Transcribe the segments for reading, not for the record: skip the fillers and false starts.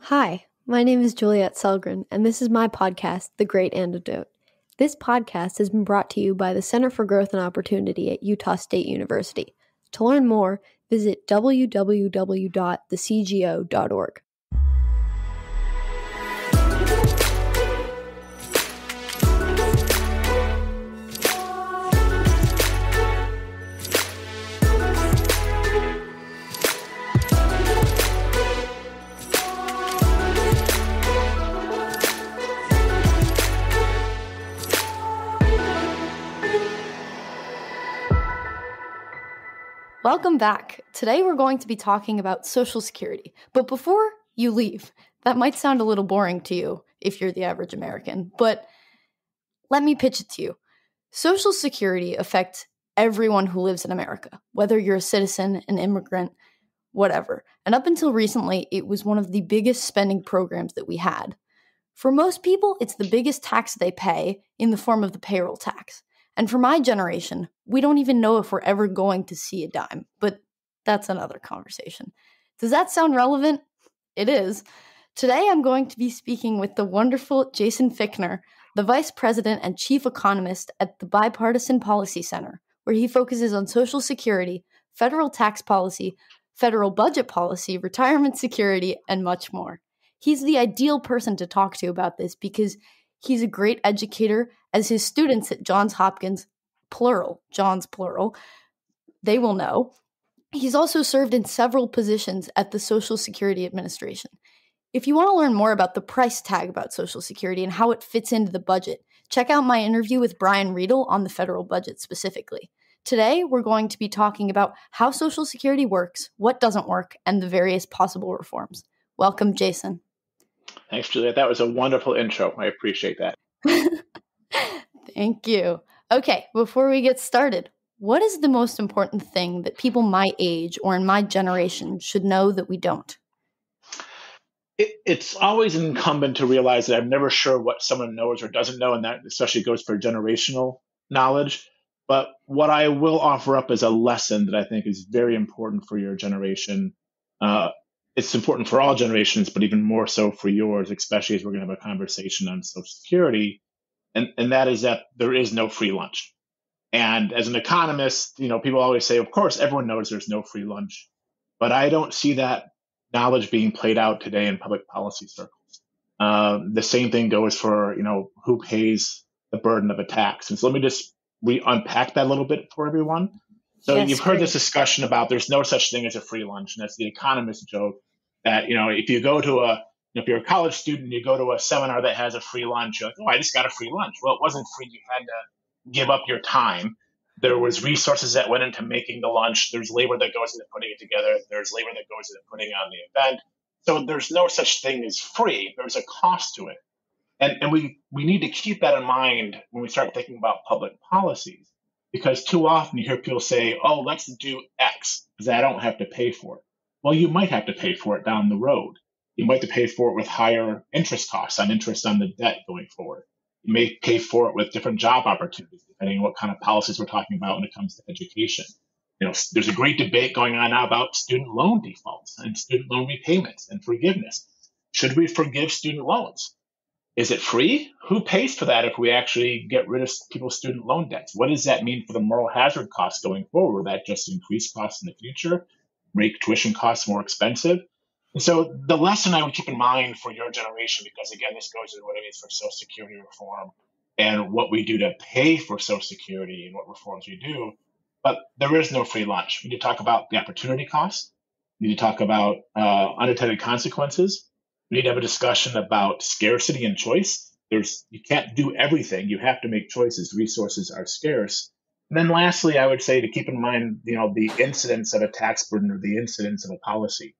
Hi, my name is Juliet Selgren, and this is my podcast, The Great Antidote. This podcast has been brought to you by the Center for Growth and Opportunity at Utah State University. To learn more, visit www.thecgo.org. Welcome back. Today we're going to be talking about Social Security. But before you leave, that might sound a little boring to you if you're the average American, but let me pitch it to you. Social Security affects everyone who lives in America, whether you're a citizen, an immigrant, whatever. And up until recently, it was one of the biggest spending programs that we had. For most people, it's the biggest tax they pay in the form of the payroll tax. And for my generation, we don't even know if we're ever going to see a dime, but that's another conversation. Does that sound relevant? It is. Today, I'm going to be speaking with the wonderful Jason Fichtner, the Vice President and Chief Economist at the Bipartisan Policy Center, where he focuses on Social Security, federal tax policy, federal budget policy, retirement security, and much more. He's the ideal person to talk to about this because he's a great educator, as his students at Johns Hopkins, Johns plural, they will know. He's also served in several positions at the Social Security Administration. If you want to learn more about the price tag about Social Security and how it fits into the budget, check out my interview with Brian Riedel on the federal budget specifically. Today, we're going to be talking about how Social Security works, what doesn't work, and the various possible reforms. Welcome, Jason. Thanks, Juliet. That was a wonderful intro. I appreciate that. Thank you. Okay, before we get started, what is the most important thing that people my age or in my generation should know that we don't? It's always incumbent to realize that I'm never sure what someone knows or doesn't know, and that especially goes for generational knowledge. But what I will offer up is a lesson that I think is very important for your generation. It's important for all generations, but even more so for yours, especially as we're going to have a conversation on Social Security. And that is that there is no free lunch. And as an economist, people always say, of course, everyone knows there's no free lunch. But I don't see that knowledge being played out today in public policy circles. The same thing goes for, who pays the burden of a tax. And so let me just unpack that a little bit for everyone. So Yes, you've heard great. this discussion about there's no such thing as a free lunch. And that's the economist joke that, if you go to if you're a college student, you go to a seminar that has a free lunch, you're like, oh, I just got a free lunch. Well, it wasn't free. You had to give up your time. There was resources that went into making the lunch. There's labor that goes into putting it together. There's labor that goes into putting on the event. So there's no such thing as free. There's a cost to it. And we need to keep that in mind when we start thinking about public policies, because too often you hear people say, oh, let's do X because I don't have to pay for it. Well, you might have to pay for it down the road. You might have to pay for it with higher interest costs on interest on the debt going forward. You may pay for it with different job opportunities, depending on what kind of policies we're talking about when it comes to education. There's a great debate going on now about student loan defaults and student loan repayments and forgiveness. Should we forgive student loans? Is it free? Who pays for that if we actually get rid of people's student loan debts? What does that mean for the moral hazard costs going forward? Will that just increase costs in the future, make tuition costs more expensive? And so the lesson I would keep in mind for your generation, because again, this goes into what it means for Social Security reform and what we do to pay for Social Security and what reforms we do. But there is no free lunch. We need to talk about the opportunity cost. We need to talk about unintended consequences. We need to have a discussion about scarcity and choice. You can't do everything. You have to make choices. Resources are scarce. And then lastly, I would say to keep in mind, the incidence of a tax burden or the incidence of a policy.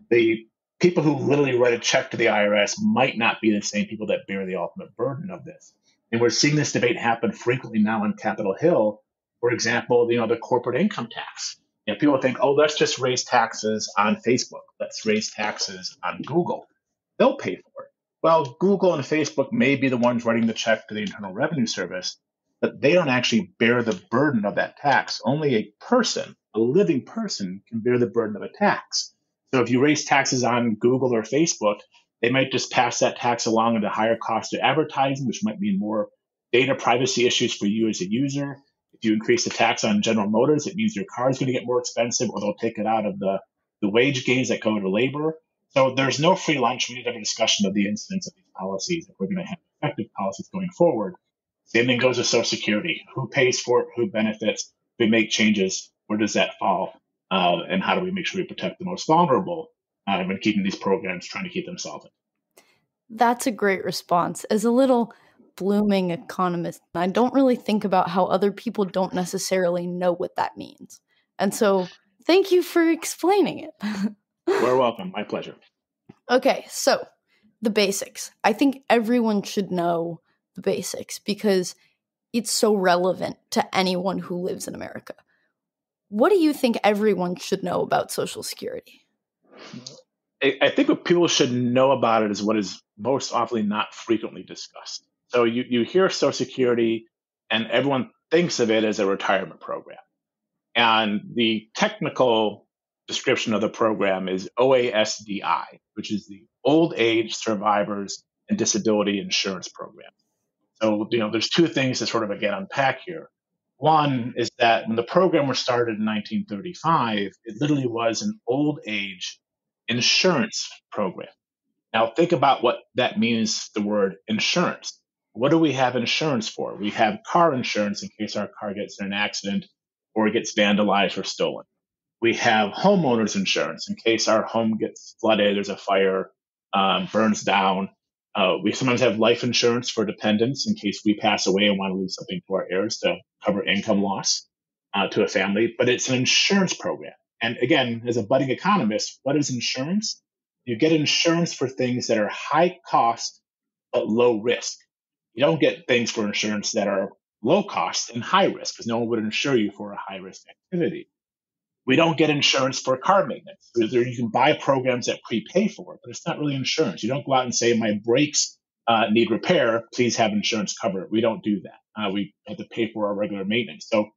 The people who literally write a check to the IRS might not be the same people that bear the ultimate burden of this. And we're seeing this debate happen frequently now on Capitol Hill. For example, the corporate income tax. People think, oh, let's just raise taxes on Facebook. Let's raise taxes on Google. They'll pay for it. Well, Google and Facebook may be the ones writing the check to the Internal Revenue Service, but they don't actually bear the burden of that tax. Only a living person, can bear the burden of a tax. So if you raise taxes on Google or Facebook, They might just pass that tax along at a higher cost of advertising, which might mean more data privacy issues for you as a user. If you increase the tax on General Motors, it means your car is going to get more expensive, or they'll take it out of the wage gains that go to labor. So there's no free lunch. We need to have a discussion of the incidence of these policies if we're going to have effective policies going forward. Same thing goes with Social Security. Who pays for it? Who benefits? If we make changes, where does that fall? And how do we make sure we protect the most vulnerable when keeping these programs, trying to keep them solvent? That's a great response. As a little blooming economist, I don't really think about how other people don't necessarily know what that means. And so thank you for explaining it. You're welcome. My pleasure. Okay, so the basics. I think everyone should know the basics because it's so relevant to anyone who lives in America. What do you think everyone should know about Social Security? I think what people should know about it is what is most often not frequently discussed. So you hear Social Security and everyone thinks of it as a retirement program. And the technical description of the program is OASDI, which is the Old Age Survivors and Disability Insurance Program. So, there's two things to sort of, again, unpack here. One is that when the program was started in 1935, it literally was an old age insurance program. Now, think about what that means, the word insurance. What do we have insurance for? We have car insurance in case our car gets in an accident or it gets vandalized or stolen. We have homeowners insurance in case our home gets flooded, there's a fire, burns down. We sometimes have life insurance for dependents in case we pass away and want to leave something to our heirs to cover income loss to a family. But it's an insurance program. And again, as a budding economist, what is insurance? You get insurance for things that are high cost but low risk. You don't get things for insurance that are low cost and high risk because no one would insure you for a high risk activity. We don't get insurance for car maintenance. You can buy programs that prepay for it, but it's not really insurance. You don't go out and say, my brakes need repair, please have insurance cover it. We don't do that. We have to pay for our regular maintenance. So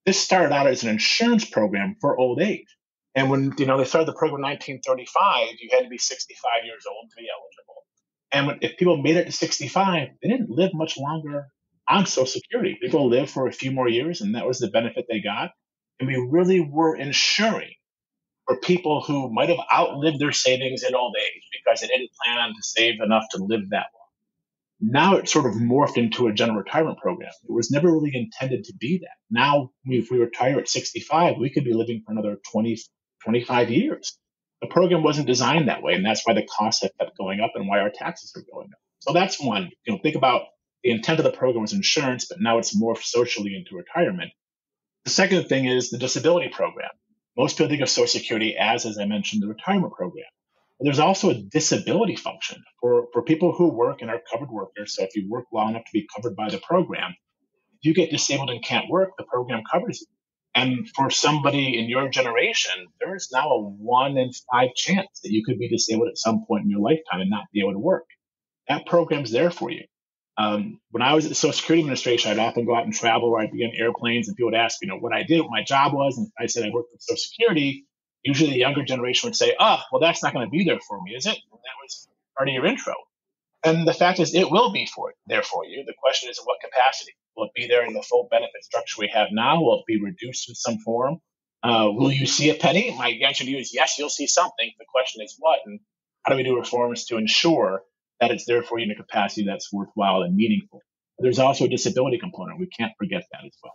this started out as an insurance program for old age. And when they started the program in 1935, you had to be 65 years old to be eligible. And if people made it to 65, they didn't live much longer on Social Security. People lived for a few more years, and that was the benefit they got. And we really were insuring for people who might have outlived their savings in old age because they didn't plan to save enough to live that long. Now it's sort of morphed into a general retirement program. It was never really intended to be that. Now, if we retire at 65, we could be living for another 20, 25 years. The program wasn't designed that way, and that's why the costs have kept going up and why our taxes are going up. So that's one. Think about the intent of the program was insurance, but now it's morphed socially into retirement. The second thing is the disability program. Most people think of Social Security as I mentioned, the retirement program. But there's also a disability function for people who work and are covered workers. So if you work long enough to be covered by the program, if you get disabled and can't work, the program covers you. And for somebody in your generation, there is now a 1 in 5 chance that you could be disabled at some point in your lifetime and not be able to work. That program's there for you. When I was at the Social Security Administration, I'd often go out and travel, or I'd be on airplanes, and people would ask, what I did, what my job was, and I said I worked with Social Security. Usually, the younger generation would say, "Oh, well, that's not going to be there for me, is it?" And that was part of your intro. And the fact is, it will be there for you. The question is, in what capacity? Will it be there in the full benefit structure we have now? Will it be reduced in some form? Will you see a penny? My answer to you is yes, you'll see something. The question is what, and how do we do reforms to ensure that it's there for you in a capacity that's worthwhile and meaningful? There's also a disability component. We can't forget that as well.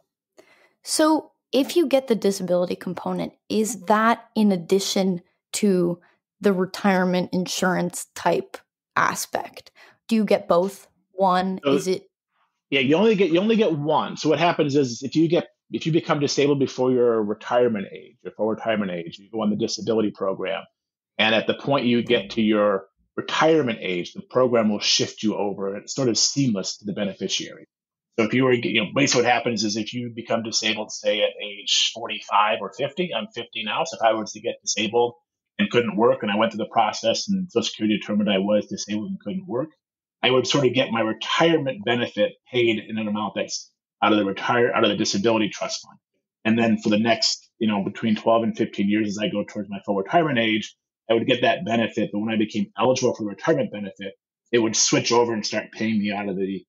So if you get the disability component, is that in addition to the retirement insurance type aspect? Do you get both? One, is it? Yeah, you only get one. So what happens is if you become disabled before your retirement age, you go on the disability program. And at the point you get to your retirement age, the program will shift you over. It's sort of seamless to the beneficiary. So if you were, basically what happens is if you become disabled, say at age 45 or 50, I'm 50 now. So if I was to get disabled and couldn't work, and I went through the process and Social Security determined I was disabled and couldn't work, I would sort of get my retirement benefit paid in an amount that's out of the disability trust fund. And then for the next, between 12 and 15 years, as I go towards my full retirement age, I would get that benefit, but when I became eligible for the retirement benefit, it would switch over and start paying me out of the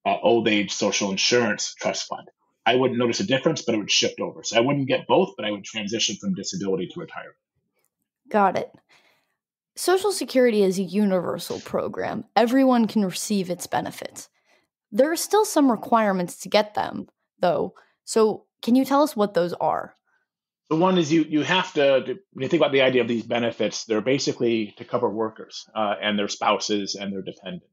old age social insurance trust fund. I wouldn't notice a difference, but it would shift over. So I wouldn't get both, but I would transition from disability to retirement. Got it. Social Security is a universal program. Everyone can receive its benefits. There are still some requirements to get them, though. So can you tell us what those are? So one is you have to, when you think about the idea of these benefits, they're basically to cover workers and their spouses and their dependents.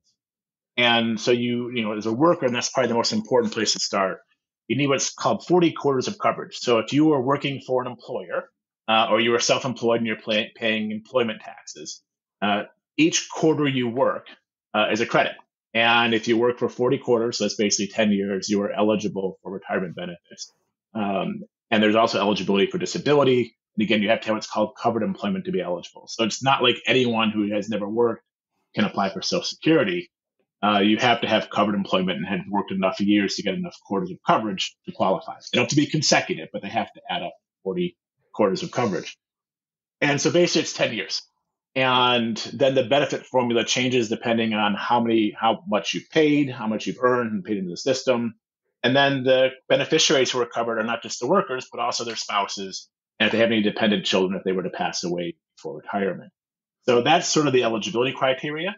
And so as a worker, and that's probably the most important place to start, you need what's called 40 quarters of coverage. So if you are working for an employer or you are self-employed and you're paying employment taxes, each quarter you work is a credit. And if you work for 40 quarters, so that's basically 10 years, you are eligible for retirement benefits. And there's also eligibility for disability. And again, you have to have what's called covered employment to be eligible. So it's not like anyone who has never worked can apply for Social Security. You have to have covered employment and have worked enough years to get enough quarters of coverage to qualify. They don't have to be consecutive, but they have to add up 40 quarters of coverage. And so basically it's 10 years. And then the benefit formula changes depending on how much you've paid, how much you've earned and paid into the system. And then the beneficiaries who are covered are not just the workers, but also their spouses, and if they have any dependent children, if they were to pass away before retirement. So that's sort of the eligibility criteria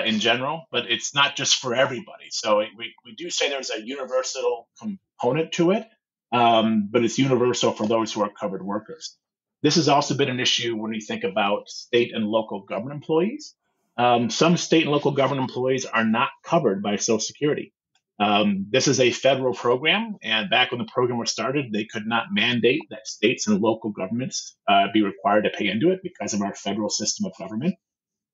in general, but it's not just for everybody. So we do say there's a universal component to it, but it's universal for those who are covered workers. This has also been an issue when we think about state and local government employees. Some state and local government employees are not covered by Social Security. This is a federal program, and back when the program was started, they could not mandate that states and local governments be required to pay into it because of our federal system of government.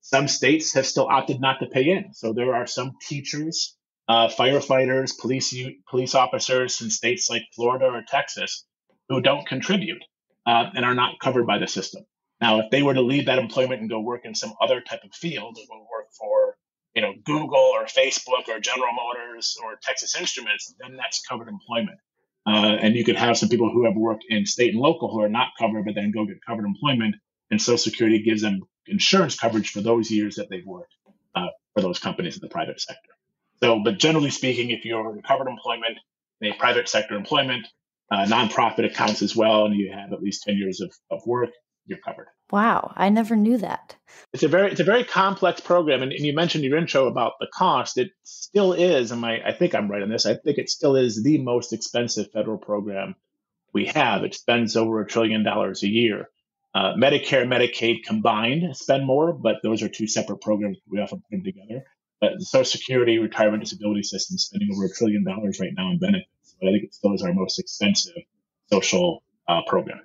Some states have still opted not to pay in. So there are some teachers, firefighters, police officers in states like Florida or Texas who don't contribute and are not covered by the system. Now, if they were to leave that employment and go work in some other type of field, or work for Google or Facebook or General Motors or Texas Instruments, then that's covered employment. And you could have some people who have worked in state and local who are not covered, but then go get covered employment, and Social Security gives them insurance coverage for those years that they've worked for those companies in the private sector. So, but generally speaking, if you're in covered employment, a private sector employment, nonprofit accounts as well, and you have at least 10 years of work, you're covered. Wow, I never knew that. It's a very complex program, and you mentioned in your intro about the cost. It still is, and I think I'm right on this. I think it still is the most expensive federal program we have. It spends over $1 trillion a year. Medicare and Medicaid combined spend more, but those are two separate programs. We often put them together. But the Social Security, retirement, disability system is spending over $1 trillion right now in benefits. But I think it still is our most expensive social program.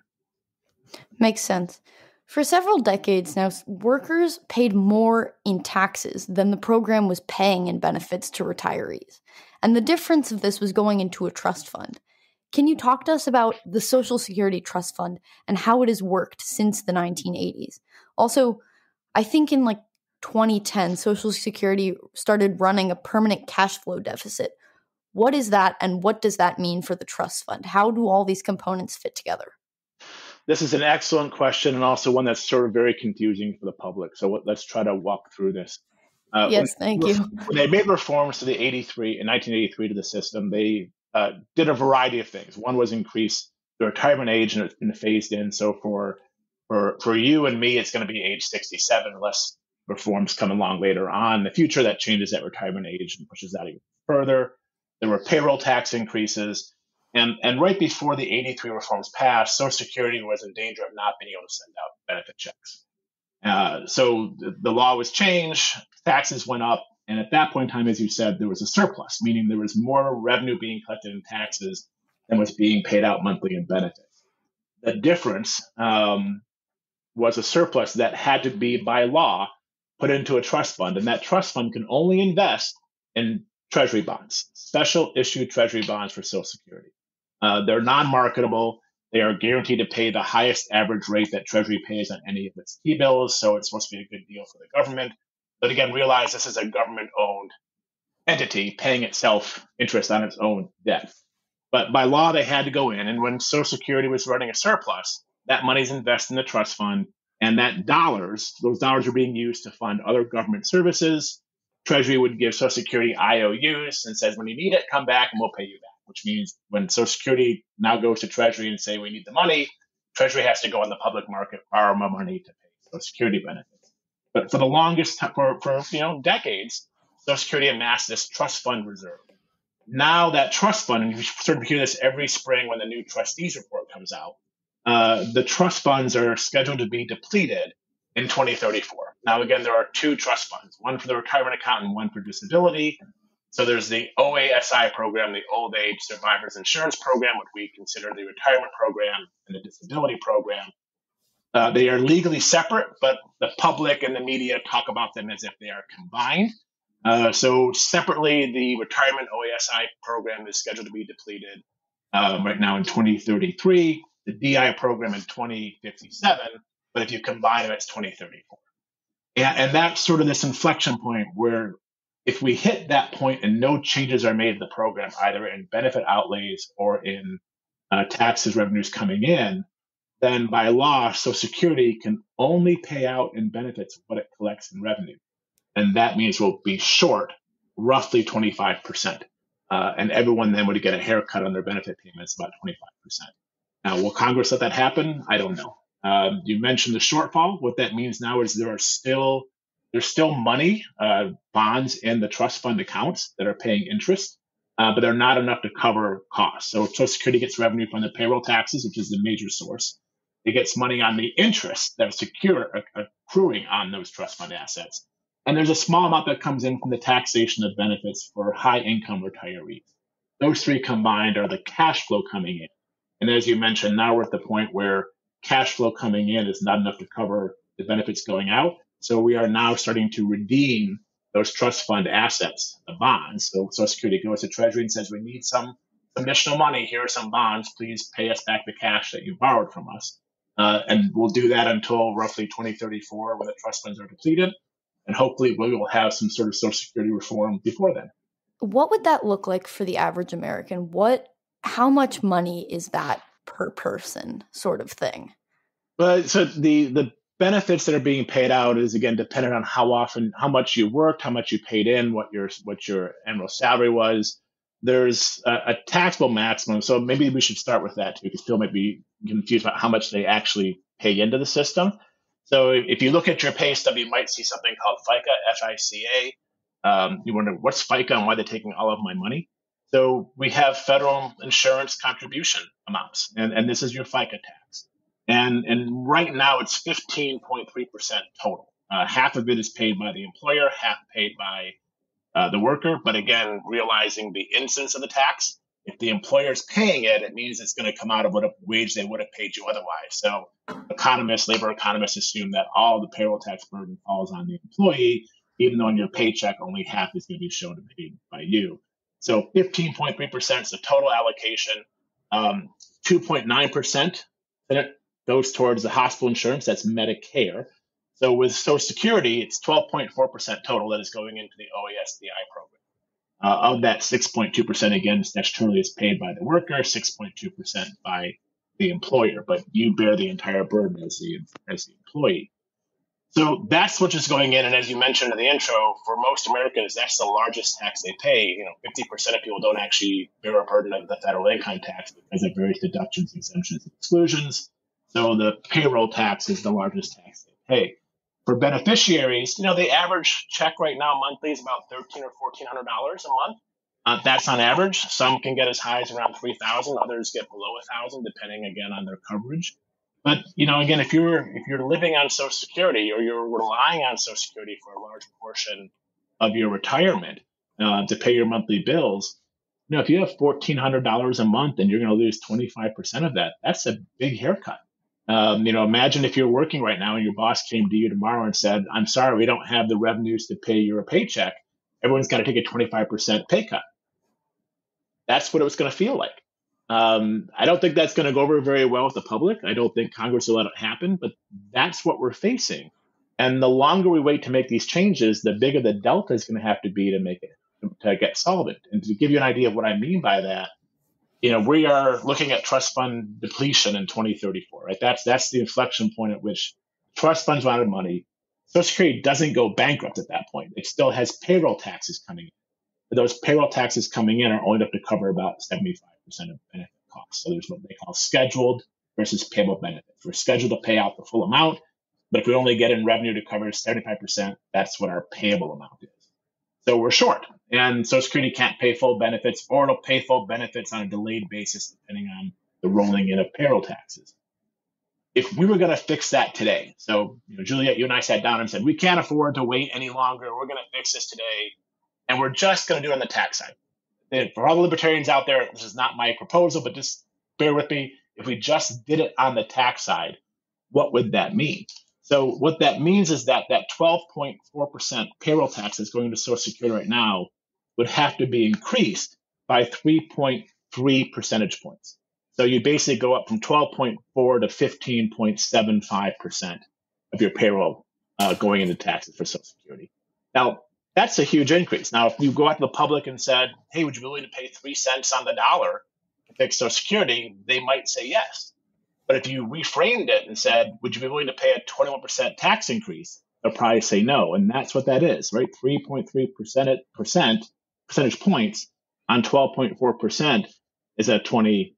Makes sense. For several decades now, workers paid more in taxes than the program was paying in benefits to retirees. And the difference of this was going into a trust fund. Can you talk to us about the Social Security Trust Fund and how it has worked since the 1980s? Also, I think in 2010, Social Security started running a permanent cash flow deficit. What is that, and what does that mean for the trust fund? How do all these components fit together? This is an excellent question, and also one that's sort of very confusing for the public. So let's try to walk through this. Yes, thank you. When they made reforms to in 1983 to the system, they did a variety of things. One was increase the retirement age, and it's been phased in. So for you and me, it's going to be age 67, unless reforms come along later on in the future that changes that retirement age and pushes that even further. There were payroll tax increases. And right before the 83 reforms passed, Social Security was in danger of not being able to send out benefit checks. So the law was changed, taxes went up, and at that point in time, as you said, there was a surplus, meaning there was more revenue being collected in taxes than was being paid out monthly in benefits. The difference was a surplus that had to be, by law, put into a trust fund, and that trust fund can only invest in treasury bonds, special issue treasury bonds for Social Security. They're non-marketable. They are guaranteed to pay the highest average rate that Treasury pays on any of its T-bills, so it's supposed to be a good deal for the government. But again, realize this is a government-owned entity paying itself interest on its own debt. But by law, they had to go in, and when Social Security was running a surplus, that money's invested in the trust fund, And those dollars are being used to fund other government services. Treasury would give Social Security IOUs and says, when you need it, come back and we'll pay you back, which means when Social Security now goes to Treasury and say, we need the money, Treasury has to go on the public market, borrow more money to pay Social Security benefits. But for the longest time, for decades, Social Security amassed this trust fund reserve. Now that trust fund, and you sort of hear this every spring when the new trustees report comes out, the trust funds are scheduled to be depleted in 2034. Now, again, there are two trust funds, one for the retirement account and one for disability. So there's the OASI program, the Old Age Survivors Insurance Program, which we consider the retirement program, and the disability program. They are legally separate, but the public and the media talk about them as if they are combined. So separately, the retirement OASI program is scheduled to be depleted right now in 2033, the DI program in 2057, but if you combine them, it's 2034. And that's sort of this inflection point where if we hit that point and no changes are made to the program, either in benefit outlays or in taxes revenues coming in, then by law, Social Security can only pay out in benefits what it collects in revenue. And that means we'll be short roughly 25%. And everyone then would get a haircut on their benefit payments, about 25%. Now, will Congress let that happen? I don't know. You mentioned the shortfall. What that means now is there's still money, bonds in the trust fund accounts that are paying interest, but they're not enough to cover costs. So Social Security gets revenue from the payroll taxes, which is the major source. It gets money on the interest that's accruing on those trust fund assets. And there's a small amount that comes in from the taxation of benefits for high-income retirees. Those three combined are the cash flow coming in. And as you mentioned, now we're at the point where cash flow coming in is not enough to cover the benefits going out. So we are now starting to redeem those trust fund assets, the bonds. So Social Security goes to Treasury and says, we need some additional money. Here are some bonds. Please pay us back the cash that you borrowed from us. And we'll do that until roughly 2034 when the trust funds are depleted. And hopefully we will have some sort of Social Security reform before then. What would that look like for the average American? How much money is that per person sort of thing? But so the benefits that are being paid out is again dependent on how much you worked, how much you paid in, what your annual salary was. There's a taxable maximum, so maybe we should start with that too, because people might be confused about how much they actually pay into the system. So if you look at your pay stub, you might see something called FICA, FICA. You wonder, what's FICA and why they're taking all of my money? So we have federal insurance contribution amounts, and this is your FICA tax. And right now it's 15.3% total. Half of it is paid by the employer, half paid by the worker. But again, realizing the incidence of the tax, if the employer is paying it, it means it's going to come out of what wage they would have paid you otherwise. So labor economists assume that all the payroll tax burden falls on the employee, even though in your paycheck only half is going to be shown to be paid by you. So 15.3% is the total allocation. 2.9% goes towards the hospital insurance. That's Medicare. So with Social Security, it's 12.4% total that is going into the OASDI program. Of that, 6.2% again statutorily is paid by the worker, 6.2% by the employer, but you bear the entire burden as the employee. So that's what is going in, and as you mentioned in the intro, for most Americans, that's the largest tax they pay. 50% of people don't actually bear a burden of the federal income tax because of various deductions, exemptions, and exclusions. So the payroll tax is the largest tax they pay. For beneficiaries, the average check right now monthly is about $1,300 or $1,400 a month. That's on average. Some can get as high as around $3,000. Others get below $1,000, depending again on their coverage. But again, if you're living on Social Security or you're relying on Social Security for a large portion of your retirement to pay your monthly bills, if you have $1,400 a month and you're going to lose 25% of that, that's a big haircut. Imagine if you're working right now and your boss came to you tomorrow and said, I'm sorry, we don't have the revenues to pay your paycheck. Everyone's got to take a 25% pay cut. That's what it was going to feel like. I don't think that's going to go over very well with the public. I don't think Congress will let it happen, but that's what we're facing. And the longer we wait to make these changes, the bigger the delta is going to have to be to get solvent. And to give you an idea of what I mean by that, we are looking at trust fund depletion in 2034, right? That's the inflection point at which Trust funds run out of money. Social Security doesn't go bankrupt at that point. It still has payroll taxes coming in. But those payroll taxes coming in are only enough to cover about 75% of benefit costs. So there's what they call scheduled versus payable benefits. We're scheduled to pay out the full amount, but if we only get in revenue to cover 75%, that's what our payable amount is. So we're short, and Social Security can't pay full benefits, or it'll pay full benefits on a delayed basis depending on the rolling in of payroll taxes. If we were going to fix that today, so Juliet, you and I sat down and said, we can't afford to wait any longer. We're going to fix this today, and we're just going to do it on the tax side. And for all the libertarians out there, this is not my proposal, but just bear with me. If we just did it on the tax side, what would that mean? So what that means is that 12.4% payroll tax that's going to Social Security right now would have to be increased by 3.3 percentage points. So you basically go up from 12.4 to 15.75% of your payroll going into taxes for Social Security. Now, that's a huge increase. Now, if you go out to the public and said, hey, would you be willing to pay 3 cents on the dollar to fix Social Security? They might say yes. But if you reframed it and said, would you be willing to pay a 21% tax increase? They'll probably say no. And that's what that is, right? 3.3 percentage points on 12.4% is a 21%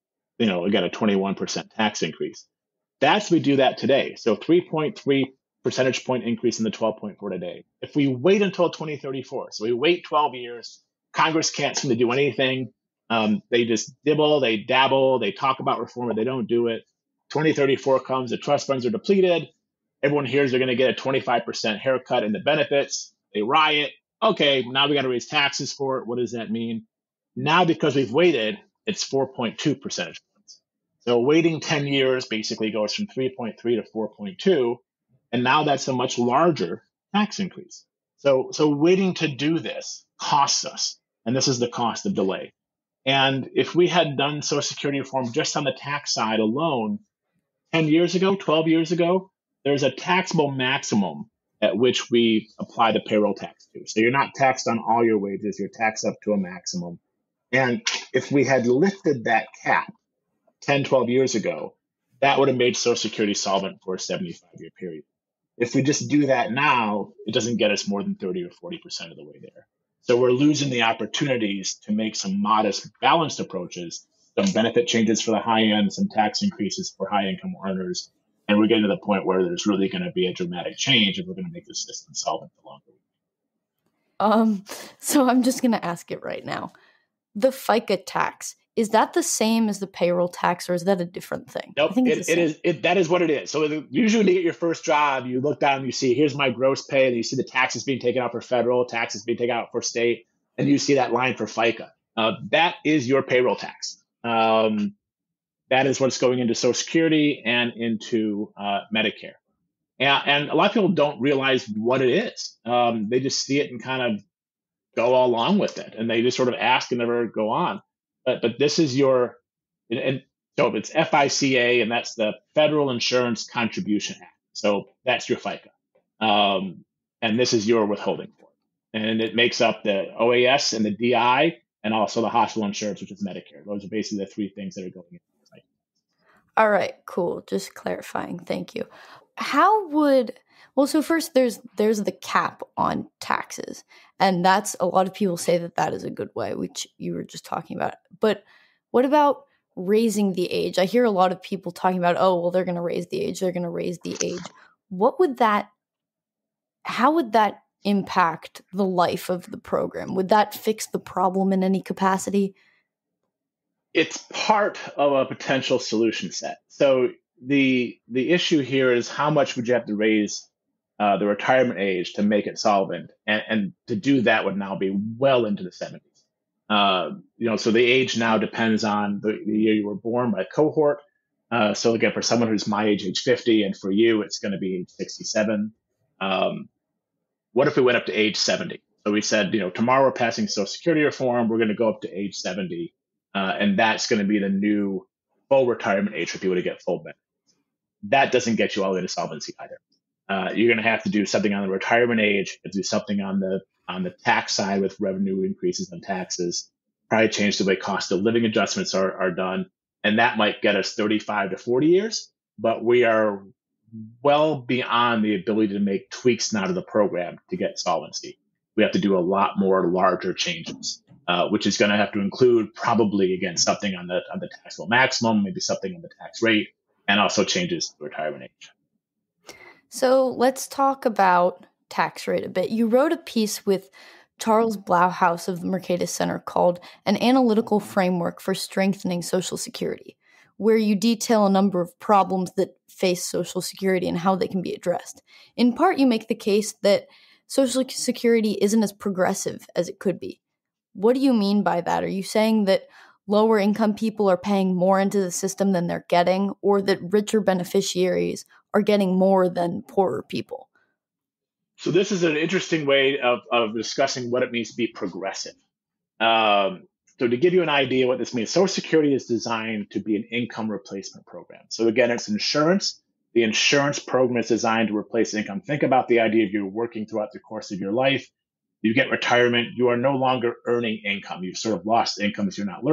tax increase. That's we do that today. So 3.3 percentage point increase in the 12.4 today. If we wait until 2034, so we wait 12 years, Congress can't seem to do anything. They just dibble, they dabble, they talk about reform, but they don't do it. 2034 comes, the trust funds are depleted. Everyone hears they're going to get a 25% haircut in the benefits. They riot. Okay, now we got to raise taxes for it. What does that mean? Now, because we've waited, it's 4.2 percentage points. So waiting 10 years basically goes from 3.3 to 4.2. And now that's a much larger tax increase. So waiting to do this costs us. And this is the cost of delay. And if we had done Social Security reform just on the tax side alone, 10 years ago, 12 years ago, there's a taxable maximum at which we apply the payroll tax to. So you're not taxed on all your wages, you're taxed up to a maximum. And if we had lifted that cap 10, 12 years ago, that would have made Social Security solvent for a 75-year period. If we just do that now, it doesn't get us more than 30 or 40% of the way there. So we're losing the opportunities to make some modest balanced approaches, some benefit changes for the high end, some tax increases for high income earners. And we're getting to the point where there's really going to be a dramatic change if we're going to make the system solvent the longer. So I'm just going to ask it right now. The FICA tax, is that the same as the payroll tax, or is that a different thing? Nope, I think it's that is what it is. So usually when you get your first job, you look down and you see, here's my gross pay, and you see the taxes being taken out for federal, taxes being taken out for state, and you see that line for FICA. That is your payroll tax. That is what's going into Social Security and into Medicare. And a lot of people don't realize what it is. They just see it and kind of go along with it, and they just sort of ask and never go on. But this is your, and so it's FICA, and that's the Federal Insurance Contribution Act. So that's your FICA. And this is your withholding for it. And it makes up the OAS and the DI, and also the hospital insurance, which is Medicare. Those are basically the three things that are going into the FICA. All right, cool. Just clarifying. Thank you. So first there's the cap on taxes. And that's, a lot of people say that is a good way, which you were just talking about. But what about raising the age? I hear a lot of people talking about, oh, well, they're going to raise the age. They're going to raise the age. How would that impact the life of the program? Would that fix the problem in any capacity? It's part of a potential solution set. So the issue here is, how much would you have to raise the retirement age to make it solvent? And to do that would now be well into the 70s. So the age now depends on the year you were born by cohort. So again, for someone who's my age 50, and for you, it's going to be age 67. What if we went up to age 70? So we said, tomorrow we're passing Social Security reform. We're going to go up to age 70. And that's going to be the new full retirement age for people to get full benefits. That doesn't get you all the way to solvency either. You're going to have to do something on the retirement age, do something on the tax side with revenue increases on taxes, probably change the way cost of living adjustments are done. And that might get us 35 to 40 years, but we are well beyond the ability to make tweaks now to the program to get solvency. We have to do a lot more larger changes, which is going to have to include probably, again, something on the taxable maximum, maybe something on the tax rate, and also changes to retirement age. So let's talk about tax rate a bit. You wrote a piece with Charles Blauhaus of the Mercatus Center called An Analytical Framework for Strengthening Social Security, where you detail a number of problems that face Social Security and how they can be addressed. In part, you make the case that Social Security isn't as progressive as it could be. What do you mean by that? Are you saying that lower income people are paying more into the system than they're getting, or that richer beneficiaries are getting more than poorer people? So this is an interesting way of discussing what it means to be progressive. So to give you an idea what this means, Social Security is designed to be an income replacement program. So again, it's insurance. The insurance program is designed to replace income. Think about the idea of you working throughout the course of your life. You get retirement. You are no longer earning income. You've sort of lost income as you're not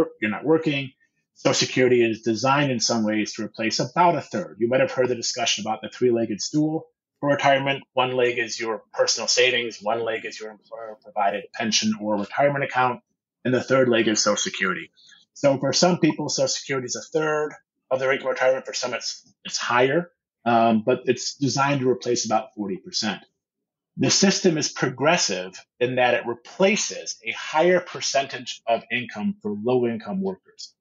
working. Social Security is designed in some ways to replace about a third. You might have heard the discussion about the three-legged stool for retirement. One leg is your personal savings. One leg is your employer-provided pension or retirement account. And the third leg is Social Security. So for some people, Social Security is a third of their income retirement. For some, it's higher, but it's designed to replace about 40%. The system is progressive in that it replaces a higher percentage of income for low-income workers.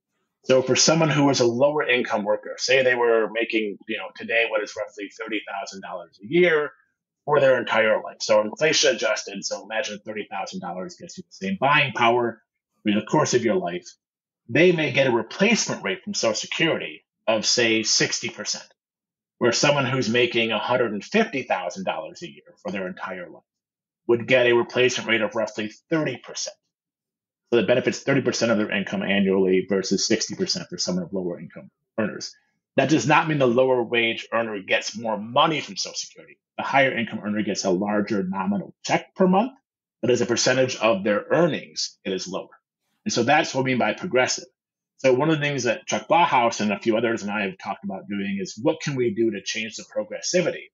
So for someone who was a lower income worker, say they were making, today what is roughly $30,000 a year for their entire life. So inflation adjusted. So imagine $30,000 gets you the same buying power through the course of your life. They may get a replacement rate from Social Security of, say, 60%, where someone who's making $150,000 a year for their entire life would get a replacement rate of roughly 30%. So that benefits 30% of their income annually versus 60% for someone of lower income earners. That does not mean the lower wage earner gets more money from Social Security. The higher income earner gets a larger nominal check per month, but as a percentage of their earnings, it is lower. And so that's what we mean by progressive. So one of the things that Chuck Blauhaus and a few others and I have talked about doing is what can we do to change the progressivity?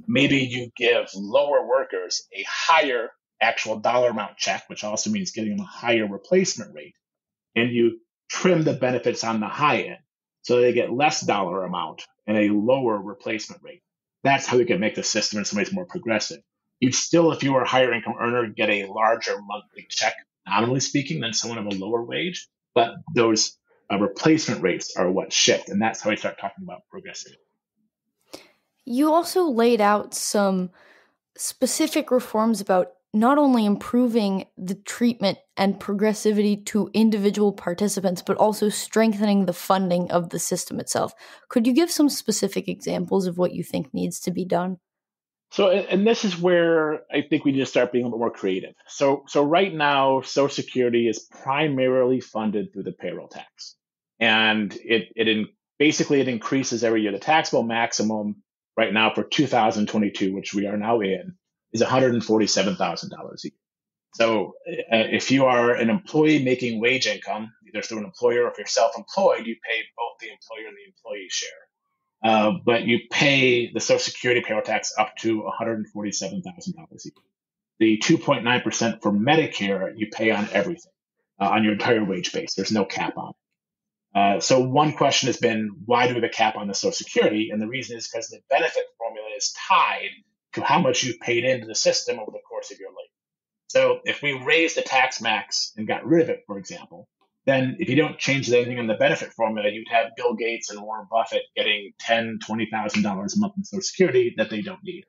Maybe you give lower workers a higher actual dollar amount check, which also means getting them a higher replacement rate, and you trim the benefits on the high end so they get less dollar amount and a lower replacement rate. That's how we can make the system in some ways more progressive. You'd still, if you were a higher income earner, get a larger monthly check, nominally speaking, than someone of a lower wage, but those replacement rates are what shift, and that's how we start talking about progressivity. You also laid out some specific reforms about not only improving the treatment and progressivity to individual participants, but also strengthening the funding of the system itself. Could you give some specific examples of what you think needs to be done? So, and this is where I think we need to start being a little bit more creative. So right now, Social Security is primarily funded through the payroll tax, and basically it increases every year. The taxable maximum right now for 2022, which we are now in, is $147,000 a year. So if you are an employee making wage income, either through an employer or if you're self-employed, you pay both the employer and the employee share. But you pay the Social Security payroll tax up to $147,000 a year. The 2.9% for Medicare, you pay on everything, on your entire wage base. There's no cap on it. So one question has been, why do we have a cap on the Social Security? And the reason is because the benefit formula is tied to how much you've paid into the system over the course of your life. So if we raise the tax max and got rid of it, for example, then if you don't change anything in the benefit formula, you'd have Bill Gates and Warren Buffett getting $10,000, $20,000 a month in Social Security that they don't need.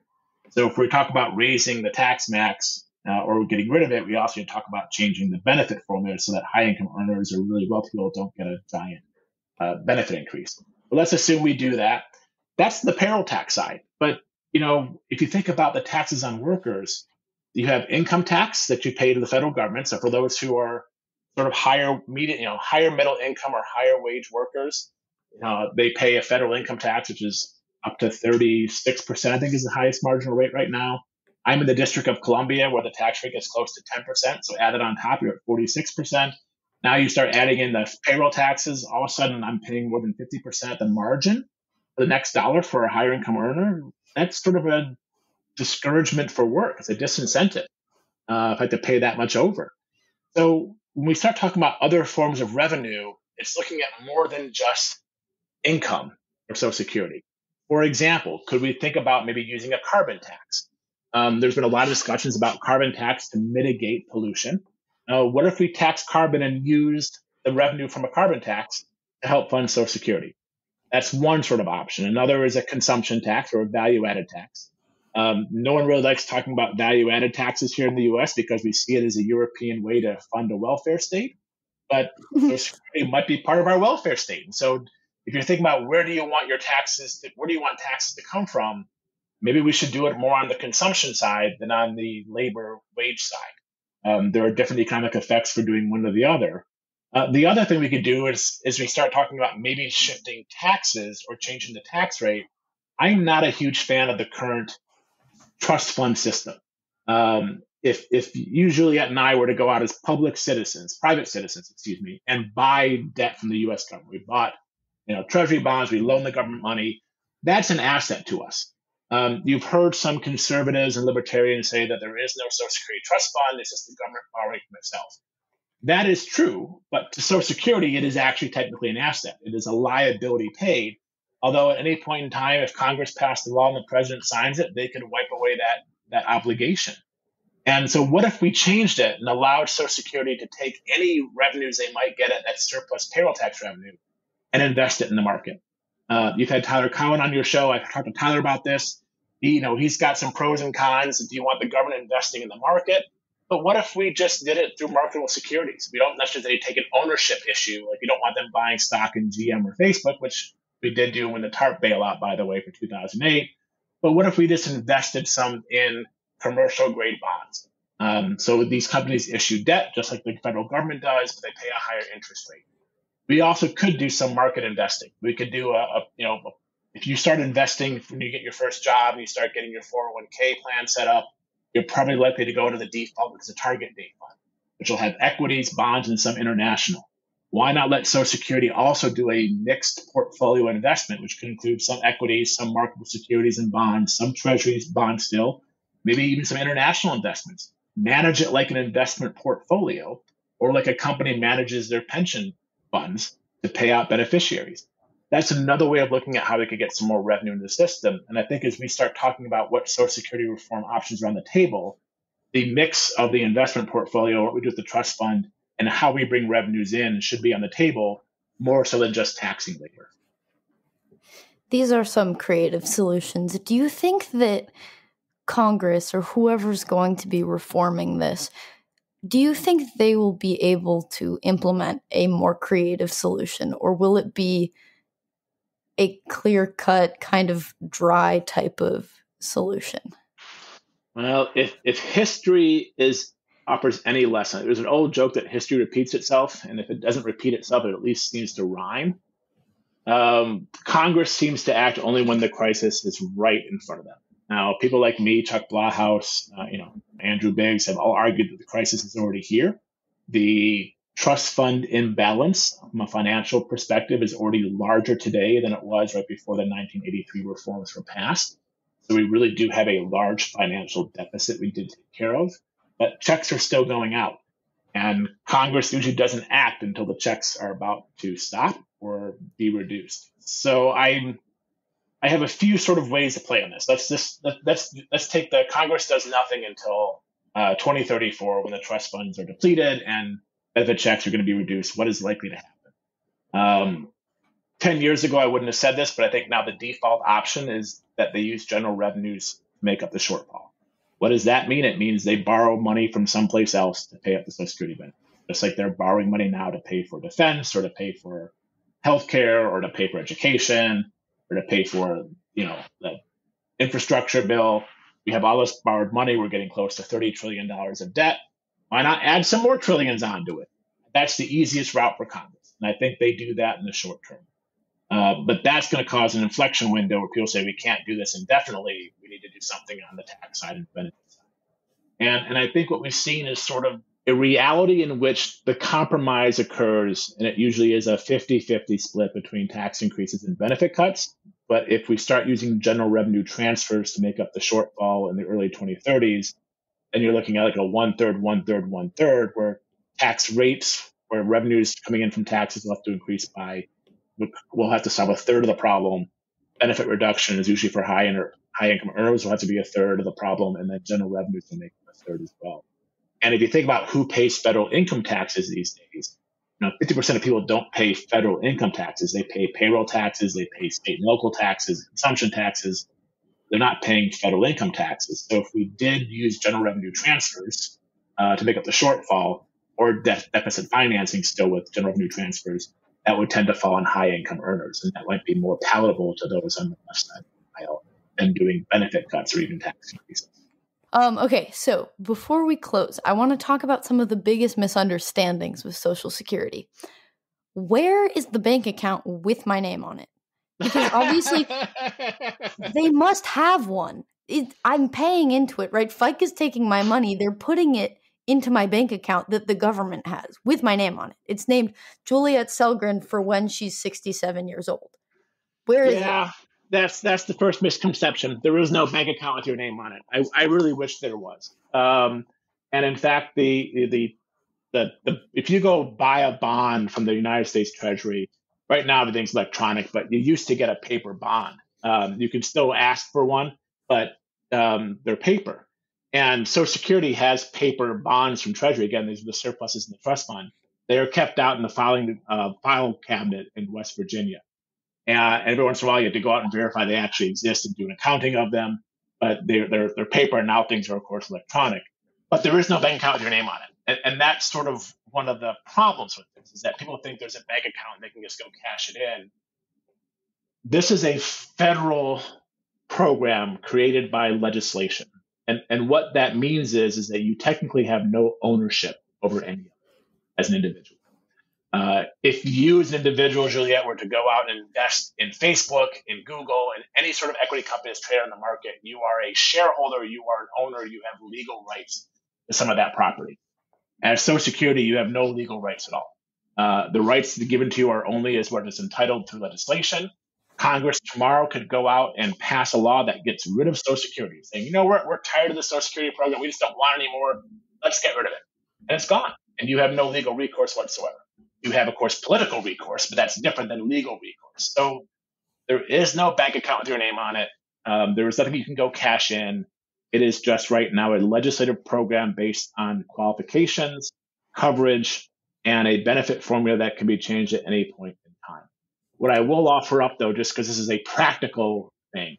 So if we talk about raising the tax max or getting rid of it, we also need to talk about changing the benefit formula so that high income earners or really wealthy people don't get a giant benefit increase. But let's assume we do that. That's the payroll tax side. But if you think about the taxes on workers, you have income tax that you pay to the federal government. So for those who are sort of higher middle income or higher wage workers, they pay a federal income tax, which is up to 36%, I think is the highest marginal rate right now. I'm in the District of Columbia where the tax rate is close to 10%. So add it on top, you're at 46%. Now you start adding in the payroll taxes. All of a sudden, I'm paying more than 50% at the margin. the next dollar for a higher income earner, that's sort of a discouragement for work. It's a disincentive if I have to pay that much over. So when we start talking about other forms of revenue, it's looking at more than just income or Social Security. For example, could we think about maybe using a carbon tax? There's been a lot of discussions about carbon tax to mitigate pollution. What if we tax carbon and used the revenue from a carbon tax to help fund Social Security? That's one sort of option. Another is a consumption tax or a value added tax. No one really likes talking about value added taxes here in the US because we see it as a European way to fund a welfare state. But it might be part of our welfare state. And so if you're thinking about where do you want taxes to come from, maybe we should do it more on the consumption side than on the labor wage side. There are different economic effects for doing one or the other. The other thing we could do is we start talking about maybe shifting taxes or changing the tax rate. I'm not a huge fan of the current trust fund system. If you, Juliet, and I were to go out as private citizens, and buy debt from the U.S. government, we bought, treasury bonds, we loan the government money. That's an asset to us. You've heard some conservatives and libertarians say that there is no Social Security trust fund; it's just the government borrowing from itself. That is true, but to Social Security, it is actually technically an asset. It is a liability paid. Although at any point in time, if Congress passed the law and the president signs it, they could wipe away that obligation. And so what if we changed it and allowed Social Security to take any revenues they might get at that surplus payroll tax revenue and invest it in the market? You've had Tyler Cowen on your show. I've talked to Tyler about this. He's got some pros and cons. Do you want the government investing in the market? But what if we just did it through marketable securities? We don't necessarily take an ownership issue. Like, you don't want them buying stock in GM or Facebook, which we did do when the TARP bailout, by the way, for 2008. But what if we just invested some in commercial grade bonds? So these companies issue debt just like the federal government does, but they pay a higher interest rate. We also could do some market investing. We could do if you start investing when you get your first job and you start getting your 401k plan set up, you're probably likely to go into the default, which is a target date fund, which will have equities, bonds, and some international. Why not let Social Security also do a mixed portfolio investment, which could include some equities, some marketable securities and bonds, some treasuries, bonds still, maybe even some international investments. Manage it like an investment portfolio or like a company manages their pension funds to pay out beneficiaries. That's another way of looking at how we could get some more revenue in the system. And I think as we start talking about what Social Security reform options are on the table, the mix of the investment portfolio, what we do with the trust fund, and how we bring revenues in should be on the table more so than just taxing labor. These are some creative solutions. Do you think that Congress or whoever's going to be reforming this, do you think they will be able to implement a more creative solution, or will it be a clear-cut, kind of dry type of solution? Well, if history offers any lesson, there's an old joke that history repeats itself, and if it doesn't repeat itself, it at least seems to rhyme. Congress seems to act only when the crisis is right in front of them. Now, people like me, Chuck Blahhouse, Andrew Biggs have all argued that the crisis is already here. The trust fund imbalance from a financial perspective is already larger today than it was right before the 1983 reforms were passed. So we really do have a large financial deficit we did take care of, but checks are still going out. And Congress usually doesn't act until the checks are about to stop or be reduced. So I have a few sort of ways to play on this. Let's take the Congress does nothing until 2034 when the trust funds are depleted and benefit checks are going to be reduced. What is likely to happen? 10 years ago, I wouldn't have said this, but I think now the default option is that they use general revenues to make up the shortfall. What does that mean? It means they borrow money from someplace else to pay up the Social Security benefit. Just like they're borrowing money now to pay for defense or to pay for healthcare or to pay for education or to pay for, the infrastructure bill. We have all this borrowed money. We're getting close to $30 trillion of debt. Why not add some more trillions onto it? That's the easiest route for Congress. And I think they do that in the short term. But that's going to cause an inflection window where people say we can't do this indefinitely. We need to do something on the tax side and benefit side. And I think what we've seen is sort of a reality in which the compromise occurs, and it usually is a 50-50 split between tax increases and benefit cuts. But if we start using general revenue transfers to make up the shortfall in the early 2030s, then you're looking at like a one third, one third, one third, where tax rates, where revenues coming in from taxes will have to increase by, we'll have to solve a third of the problem. Benefit reduction is usually for high income earners will have to be a third of the problem, and then general revenues will make up a third as well. And if you think about who pays federal income taxes these days, 50% of people don't pay federal income taxes. They pay payroll taxes, they pay state and local taxes, consumption taxes. They're not paying federal income taxes. So if we did use general revenue transfers to make up the shortfall, or deficit financing still with general revenue transfers, that would tend to fall on high income earners, and that might be more palatable to those on the left side of the aisle than doing benefit cuts or even tax increases. Okay, so before we close, I want to talk about some of the biggest misunderstandings with Social Security. Where is the bank account with my name on it? Because obviously, they must have one. I'm paying into it, right? FICA's taking my money. They're putting it into my bank account that the government has with my name on it. It's named Juliet Selgren for when she's 67 years old. Where is it? That's the first misconception. There is no bank account with your name on it. I really wish there was. And in fact, the if you go buy a bond from the United States Treasury, right now everything's electronic, but you used to get a paper bond. You can still ask for one, but they're paper. And Social Security has paper bonds from Treasury. Again, these are the surpluses in the trust fund. They are kept out in the file cabinet in West Virginia. And every once in a while, you have to go out and verify they actually exist and do an accounting of them. But they're paper, and now things are, of course, electronic. But there is no bank account with your name on it. And that's sort of one of the problems with this, is that people think there's a bank account and they can just go cash it in. This is a federal program created by legislation. And what that means is that you technically have no ownership over any of it as an individual. If you as an individual, Juliet, were to go out and invest in Facebook, in Google, and any sort of equity company that's traded on the market, you are a shareholder, you are an owner, you have legal rights to some of that property. As Social Security, you have no legal rights at all. The rights given to you are only as what is entitled through legislation. Congress tomorrow could go out and pass a law that gets rid of Social Security, saying, we're tired of the Social Security program. We just don't want it anymore. Let's get rid of it. And it's gone. And you have no legal recourse whatsoever. You have, of course, political recourse, but that's different than legal recourse. So there is no bank account with your name on it. There is nothing you can go cash in. It is just right now a legislative program based on qualifications, coverage, and a benefit formula that can be changed at any point in time. What I will offer up, though, just because this is a practical thing,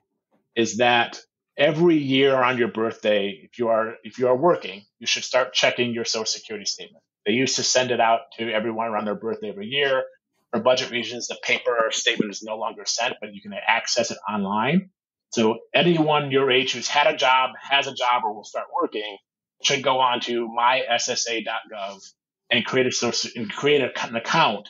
is that every year on your birthday, if you are working, you should start checking your Social Security statement. They used to send it out to everyone around their birthday every year. For budget reasons, the paper statement is no longer sent, but you can access it online. So anyone your age who's had a job, has a job, or will start working should go on to myssa.gov and create an account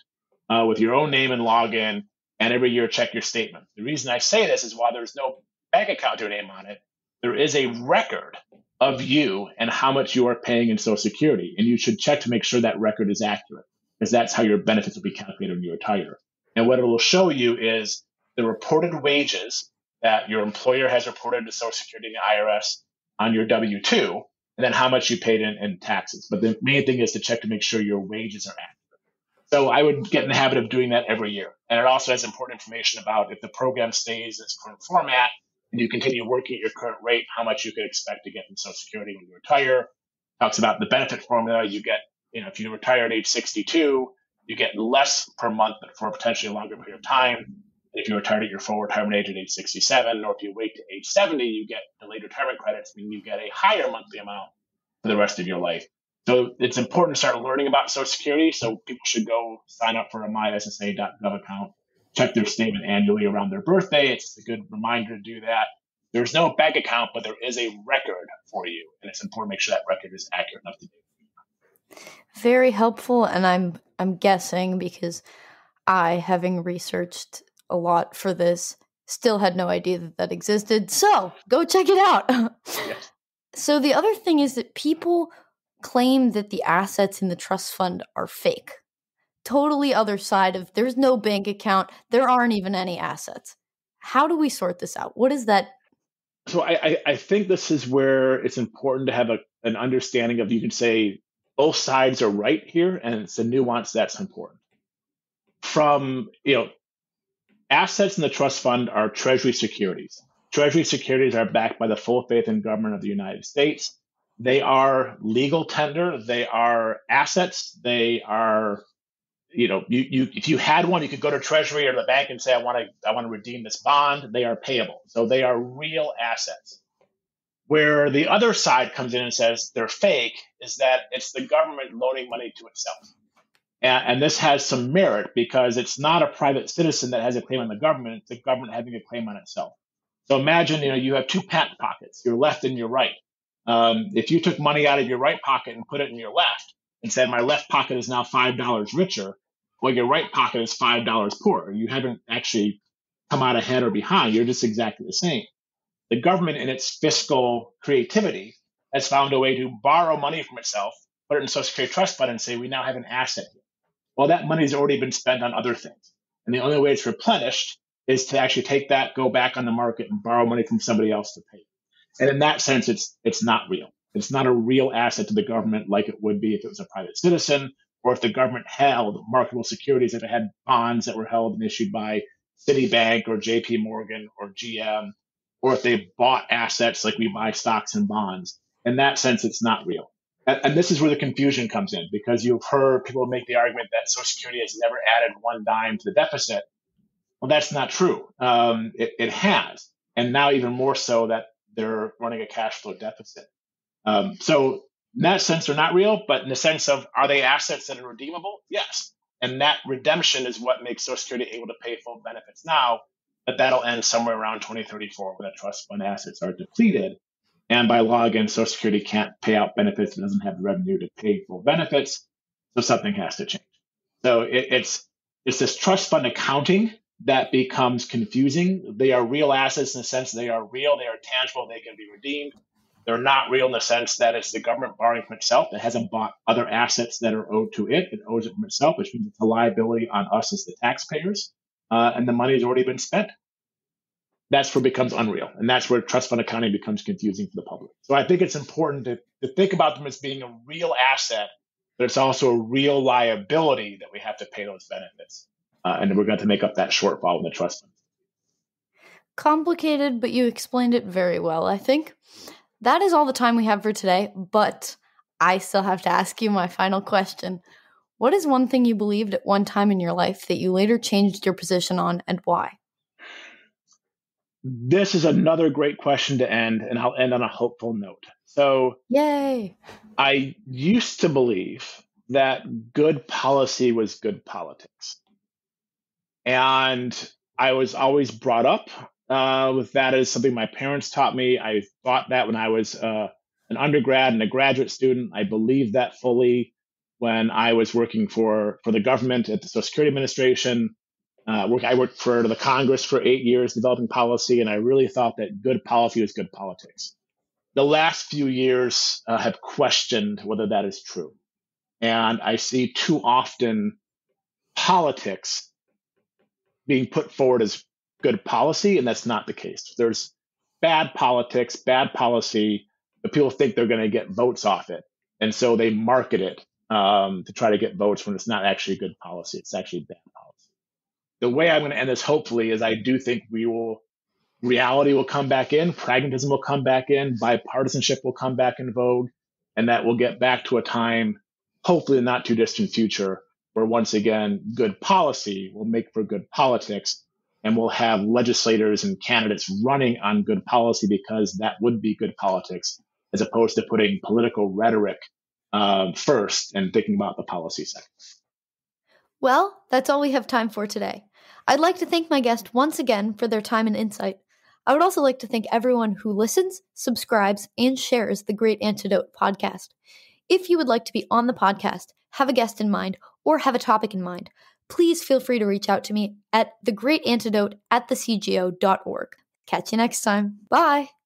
with your own name and login, and every year check your statement. The reason I say this is while there's no bank account with your name on it, there is a record of you and how much you are paying in Social Security. And you should check to make sure that record is accurate, because that's how your benefits will be calculated when you retire. And what it will show you is the reported wages that your employer has reported to Social Security and the IRS on your W-2, and then how much you paid in taxes. But the main thing is to check to make sure your wages are accurate. So I would get in the habit of doing that every year. And it also has important information about if the program stays in its current format, and you continue working at your current rate, how much you could expect to get from Social Security when you retire. Talks about the benefit formula. You get, if you retire at age 62, you get less per month, but for a potentially longer period of time. If you retired at your full retirement age at age 67, or if you wait to age 70, you get delayed retirement credits, meaning you get a higher monthly amount for the rest of your life. So it's important to start learning about Social Security. So people should go sign up for a myssa.gov account. Check their statement annually around their birthday. It's a good reminder to do that. There's no bank account, but there is a record for you, and it's important to make sure that record is accurate enough to do. Very helpful, and I'm guessing because I, having researched a lot for this, still had no idea that existed. So go check it out. Yes. So the other thing is that people claim that the assets in the trust fund are fake. Totally other side of there's no bank account, there aren't even any assets. How do we sort this out? What is that? So I think this is where it's important to have an understanding of, you can say both sides are right here, and it's the nuance that's important. From, assets in the trust fund are treasury securities. Treasury securities are backed by the full faith and government of the United States. They are legal tender. They are assets. They are, if you had one, you could go to Treasury or the bank and say, I want to redeem this bond. They are payable. So they are real assets. Where the other side comes in and says they're fake is that it's the government loaning money to itself. And this has some merit because it's not a private citizen that has a claim on the government, it's the government having a claim on itself. So imagine, you have two patent pockets, your left and your right. If you took money out of your right pocket and put it in your left and said, my left pocket is now $5 richer, well, your right pocket is $5 poorer. You haven't actually come out ahead or behind. You're just exactly the same. The government, in its fiscal creativity, has found a way to borrow money from itself, put it in Social Security Trust Fund, and say, we now have an asset here. Well, that money's already been spent on other things. And the only way it's replenished is to actually take that, go back on the market, and borrow money from somebody else to pay. And in that sense, it's not real. It's not a real asset to the government like it would be if it was a private citizen, or if the government held marketable securities, if it had bonds that were held and issued by Citibank or JP Morgan or GM, or if they bought assets like we buy stocks and bonds. In that sense, it's not real. And this is where the confusion comes in, because you've heard people make the argument that Social Security has never added one dime to the deficit. Well, that's not true. It has. And now even more so that they're running a cash flow deficit. So in that sense, they're not real, but in the sense of, are they assets that are redeemable? Yes. And that redemption is what makes Social Security able to pay full benefits now, but that'll end somewhere around 2034 when the trust fund assets are depleted. And by law, again, Social Security can't pay out benefits. It doesn't have the revenue to pay full benefits. So something has to change. So it's this trust fund accounting that becomes confusing. They are real assets in the sense they are real, they are tangible, they can be redeemed. They're not real in the sense that it's the government borrowing from itself. It hasn't bought other assets that are owed to it. It owes it from itself, which means it's a liability on us as the taxpayers. And the money has already been spent. That's where it becomes unreal. And that's where trust fund accounting becomes confusing for the public. So I think it's important to think about them as being a real asset, but it's also a real liability that we have to pay those benefits. And we're going to make up that shortfall in the trust fund. Complicated, but you explained it very well, I think. That is all the time we have for today, but I still have to ask you my final question. What is one thing you believed at one time in your life that you later changed your position on, and why? This is another great question to end, and I'll end on a hopeful note. So, yay! I used to believe that good policy was good politics. And I was always brought up with that as something my parents taught me. I thought that when I was an undergrad and a graduate student. I believed that fully when I was working for the government at the Social Security Administration. I worked for the Congress for 8 years developing policy, and I really thought that good policy was good politics. The last few years have questioned whether that is true. And I see too often politics being put forward as good policy, and that's not the case. There's bad politics, bad policy, but people think they're going to get votes off it. And so they market it to try to get votes when it's not actually good policy. It's actually bad policy. The way I'm going to end this, hopefully, is I do think reality will come back in, pragmatism will come back in, bipartisanship will come back in vogue, and that we'll get back to a time, hopefully in the not too distant future, where once again, good policy will make for good politics, and we'll have legislators and candidates running on good policy because that would be good politics, as opposed to putting political rhetoric first and thinking about the policy second. Well, that's all we have time for today. I'd like to thank my guest once again for their time and insight. I would also like to thank everyone who listens, subscribes, and shares the Great Antidote podcast. If you would like to be on the podcast, have a guest in mind, or have a topic in mind, please feel free to reach out to me at thegreatantidote@thecgo.org. Catch you next time. Bye!